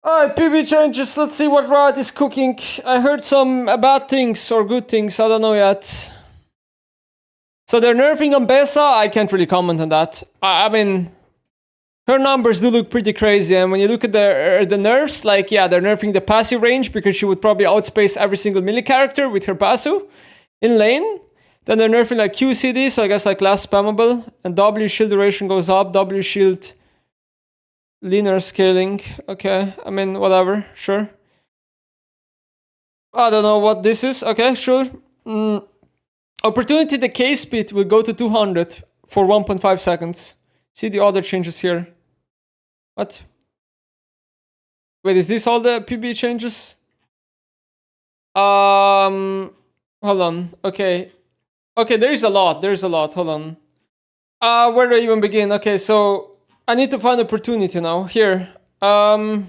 Alright, PBE Changes, let's see what Riot is cooking. I heard some bad things or good things, I don't know yet. So they're nerfing Ambessa, I can't really comment on that. I mean, her numbers do look pretty crazy, and when you look at the nerfs, like, yeah, they're nerfing the passive range because she would probably outspace every single melee character with her passive in lane. Then they're nerfing like QCD, so I guess like less spammable, and W shield duration goes up, W shield linear scaling. Okay, I mean, whatever, sure. I don't know what this is. Okay, sure. Opportunity decay speed will go to 200 for 1.5 seconds. See the other changes here. What? Wait, is this all the PBE changes? Hold on. Okay. Okay, there is a lot. Hold on. Where do I even begin? Okay, so I need to find opportunity now. Here. So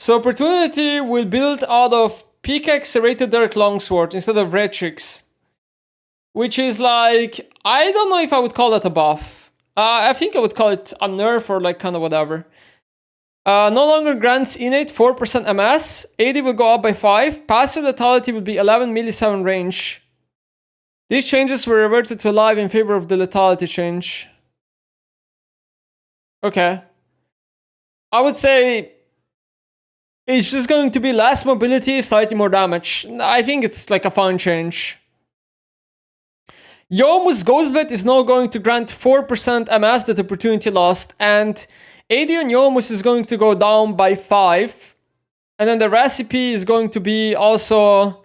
opportunity will build out of pickaxe serrated dark longsword instead of red chicks. Which is like, I don't know if I would call that a buff. I think I would call it a nerf or like kind of whatever. No longer grants innate 4% MS. AD will go up by 5. Passive lethality will be 11 millisecond range. These changes were reverted to live in favor of the lethality change. Okay. I would say it's just going to be less mobility, slightly more damage. I think it's like a fun change. Yomu's Ghostblade is now going to grant 4% MS that opportunity lost, and AD on Yomu's is going to go down by 5. And then the recipe is going to be also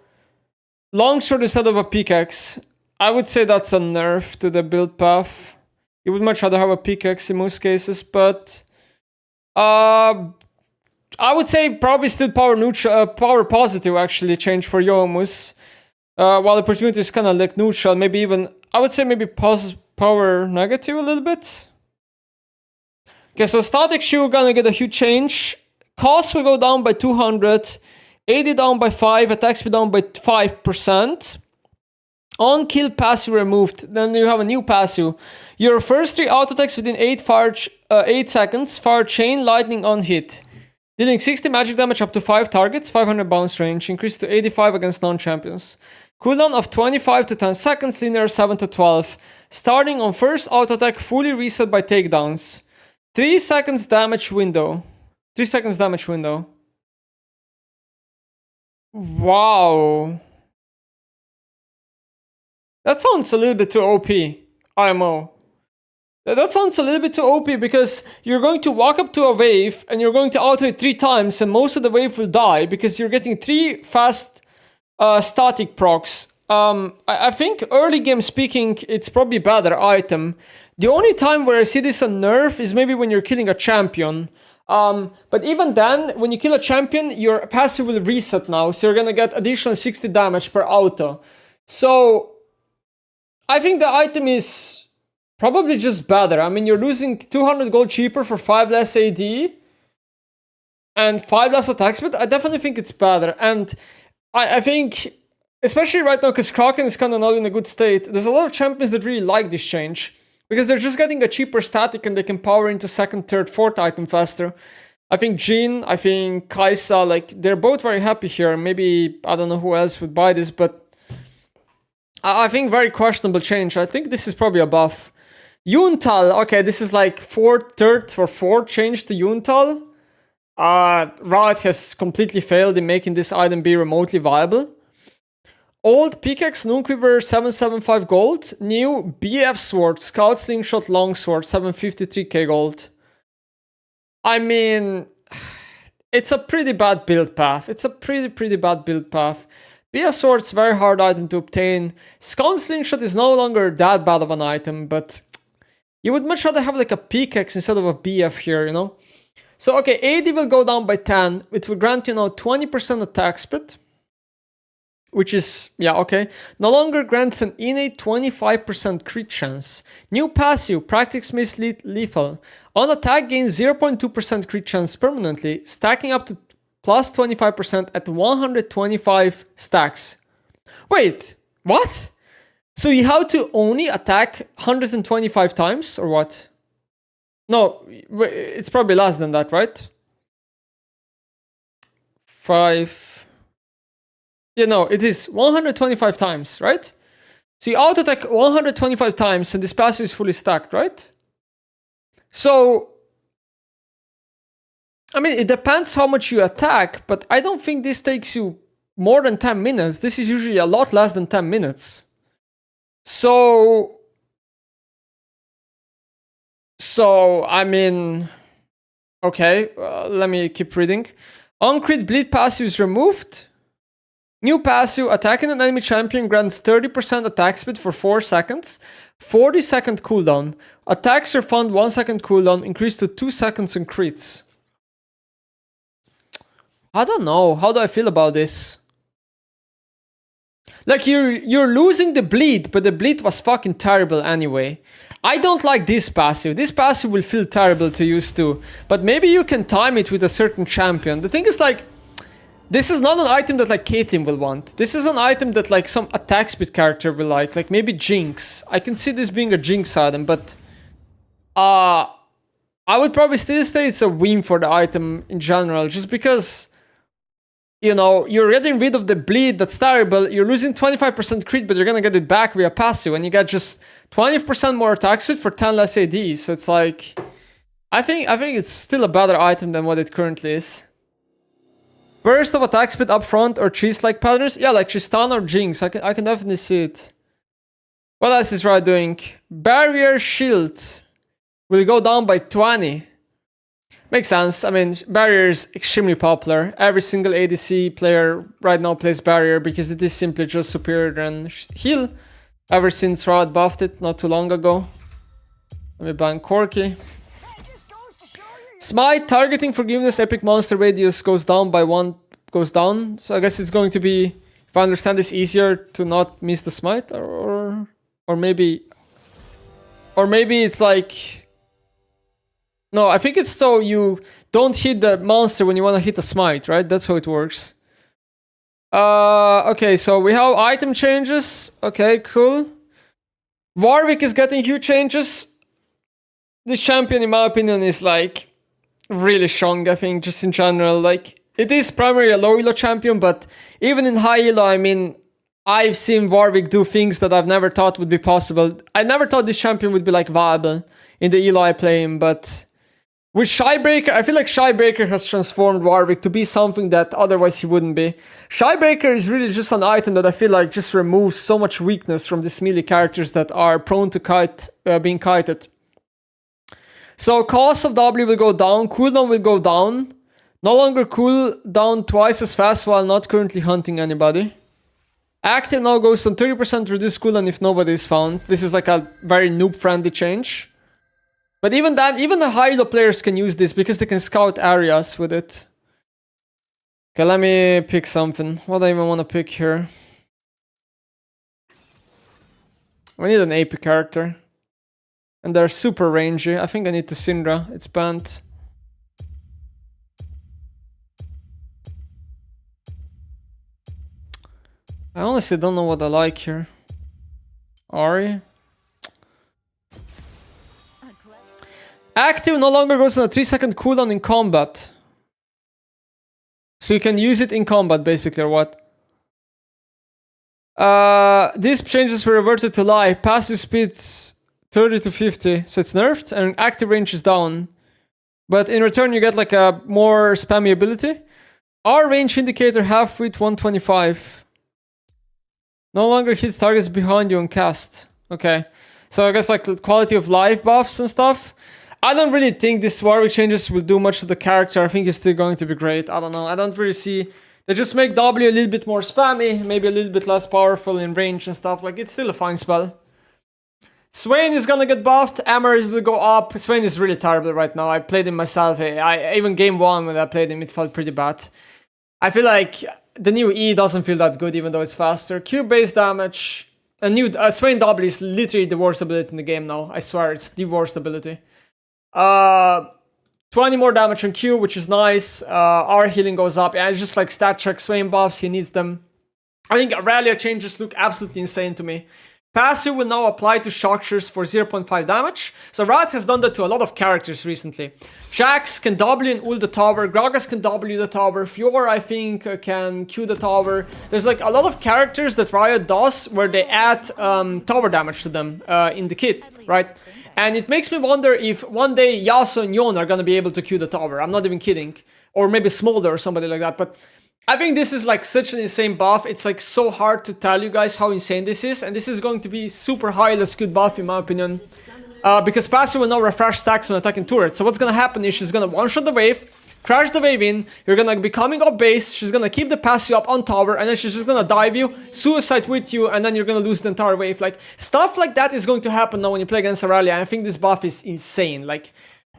longsword instead of a pickaxe. I would say that's a nerf to the build path. You would much rather have a pickaxe in most cases, but I would say probably still power neutral, power positive actually change for Yomu's. While opportunity is kind of like neutral, maybe even, I would say maybe power negative a little bit. Okay, so static shoe gonna get a huge change. Cost will go down by 200. AD down by 5, attack speed down by 5%. On kill passive removed, then you have a new passive. Your first 3 auto attacks within 8 seconds, fire chain lightning on hit. Dealing 60 magic damage up to 5 targets, 500 bounce range, increased to 85 against non-champions. Cooldown of 25 to 10 seconds, linear 7 to 12. Starting on first auto attack, fully reset by takedowns. 3 seconds damage window. 3 seconds damage window. Wow. That sounds a little bit too OP, IMO. That sounds a little bit too OP because you're going to walk up to a wave and you're going to auto it 3 times and most of the wave will die because you're getting 3 fast static procs. I think early game speaking, it's probably a better item. The only time where I see this on nerf is maybe when you're killing a champion. But even then, when you kill a champion, your passive will reset now, so you're gonna get additional 60 damage per auto. So I think the item is probably just better. I mean, you're losing 200 gold cheaper for 5 less AD and 5 less attack speed. I definitely think it's better. And I think, especially right now, because Kraken is kind of not in a good state, there's a lot of champions that really like this change. Because they're just getting a cheaper static and they can power into 2nd, 3rd, 4th item faster. I think Jhin, I think Kai'Sa, like, they're both very happy here. Maybe, I don't know who else would buy this, but I think very questionable change. I think this is probably a buff. Yuntal, okay, this is like 3rd or 4th change to Yuntal. Riot has completely failed in making this item be remotely viable. Old pickaxe Noonquiver 775 gold. New BF sword Scout Slingshot Longsword 753k gold. I mean, it's a pretty bad build path. It's a pretty bad build path. BF sword's very hard item to obtain. Scout Slingshot is no longer that bad of an item, but you would much rather have like a pickaxe instead of a BF here, you know? So okay, AD will go down by 10. It will grant you now 20% attack speed. Which is, yeah, okay. No longer grants an innate 25% crit chance. New passive, Practice Miss Lethal. On attack, gains 0.2% crit chance permanently, stacking up to plus 25% at 125 stacks. Wait, what? So you have to only attack 125 times, or what? No, it's probably less than that, right? 5. Yeah, no, it is 125 times, right? So you auto attack 125 times and this passive is fully stacked, right? So, I mean, it depends how much you attack, but I don't think this takes you more than 10 minutes. This is usually a lot less than 10 minutes. So, I mean, okay, let me keep reading. On-crit bleed passive is removed. New passive, attacking an enemy champion grants 30% attack speed for 4 seconds. 40-second cooldown. Attacks refund 1 second cooldown, increased to 2 seconds in crits. I don't know. How do I feel about this? Like, you're losing the bleed, but the bleed was fucking terrible anyway. I don't like this passive. This passive will feel terrible to use too. But maybe you can time it with a certain champion. The thing is, like, this is not an item that, like, Caitlyn will want. This is an item that, like, some attack speed character will like maybe Jinx. I can see this being a Jinx item, but I would probably still say it's a win for the item in general, just because, you know, you're getting rid of the bleed, that's terrible. You're losing 25% crit, but you're gonna get it back via passive, and you get just 20% more attack speed for 10 less AD. So it's like, I think it's still a better item than what it currently is. Burst of attack speed up front or cheese-like patterns? Yeah, like Tristana or Jinx. I can definitely see it. What else is Riot doing? Barrier shield will go down by 20. Makes sense. I mean, Barrier is extremely popular. Every single ADC player right now plays Barrier because it is simply just superior than Heal. Ever since Riot buffed it not too long ago. Let me ban Corki. Smite, targeting forgiveness, epic monster radius goes down by 1, goes down. So I guess it's going to be, if I understand this, easier to not miss the smite, or maybe it's like, no, I think it's so you don't hit the monster when you want to hit the smite, right? That's how it works. Okay, so we have item changes. Okay, cool. Warwick is getting huge changes. This champion, in my opinion, is like really strong, I think, just in general. Like, it is primarily a low elo champion, but even in high elo, I mean, I've seen Warwick do things that I've never thought would be possible. I never thought this champion would be like viable in the elo I play him, but with Shybreaker, I feel like Shybreaker has transformed Warwick to be something that otherwise he wouldn't be. Shybreaker is really just an item that I feel like just removes so much weakness from these melee characters that are prone to being kited. So cost of W will go down, cooldown will go down. No longer cool down twice as fast while not currently hunting anybody. Active now goes on 30% reduced cooldown if nobody is found. This is like a very noob-friendly change. But even then, even the high elo players can use this because they can scout areas with it. Okay, let me pick something. What do I even want to pick here? We need an AP character. And they're super rangy. I think I need to Syndra. It's banned. I honestly don't know what I like here. Ahri. Active no longer goes on a 3-second cooldown in combat. So you can use it in combat, basically, or what? These changes were reverted to life. Passive speeds 30 to 50, so it's nerfed, and active range is down. But in return, you get like a more spammy ability. Our range indicator half width 125. No longer hits targets behind you on cast. Okay, so I guess like quality of life buffs and stuff. I don't really think this Warwick changes will do much to the character. I think it's still going to be great. I don't know. I don't really see. They just make W a little bit more spammy, maybe a little bit less powerful in range and stuff. Like, it's still a fine spell. Swain is gonna get buffed, Amber will go up. Swain is really terrible right now. I played him myself. Even game 1 when I played him, it felt pretty bad. I feel like the new E doesn't feel that good even though it's faster. Q base damage. A new Swain W is literally the worst ability in the game now. I swear, it's the worst ability. 20 more damage on Q, which is nice. Our healing goes up. Yeah, it's just like stat check Swain buffs, he needs them. I think Aurelia changes look absolutely insane to me. Passive will now apply to Shockers for 0.5 damage. So Riot has done that to a lot of characters recently. Jax can W and ult the tower, Gragas can W the tower, Fiora I think can Q the tower. There's like a lot of characters that Riot does where they add tower damage to them in the kit, right? And it makes me wonder if one day Yasuo and Yon are gonna be able to Q the tower. I'm not even kidding. Or maybe Smolder or somebody like that, but I think this is like such an insane buff. It's like so hard to tell you guys how insane this is, and this is going to be super highly skewed buff in my opinion. Because Passive will now refresh stacks when attacking turrets. So what's gonna happen is she's gonna one-shot the wave, crash the wave in, you're gonna be coming up base, she's gonna keep the Passive up on tower, and then she's just gonna dive you, suicide with you, and then you're gonna lose the entire wave. Like, stuff like that is going to happen now when you play against Aurelia. I think this buff is insane. Like,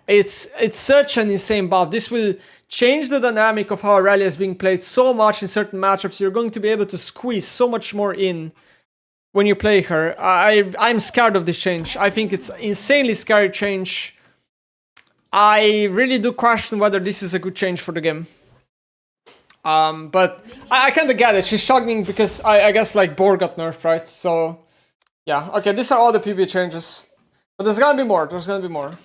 it's such an insane buff. This will change the dynamic of how Aurelia is being played so much in certain matchups. You're going to be able to squeeze so much more in when you play her. I'm scared of this change. I think it's insanely scary change. I really do question whether this is a good change for the game. But I kind of get it. She's shocking because I guess like Boar got nerfed, right? So yeah, okay, these are all the PBE changes. But there's gonna be more. There's gonna be more.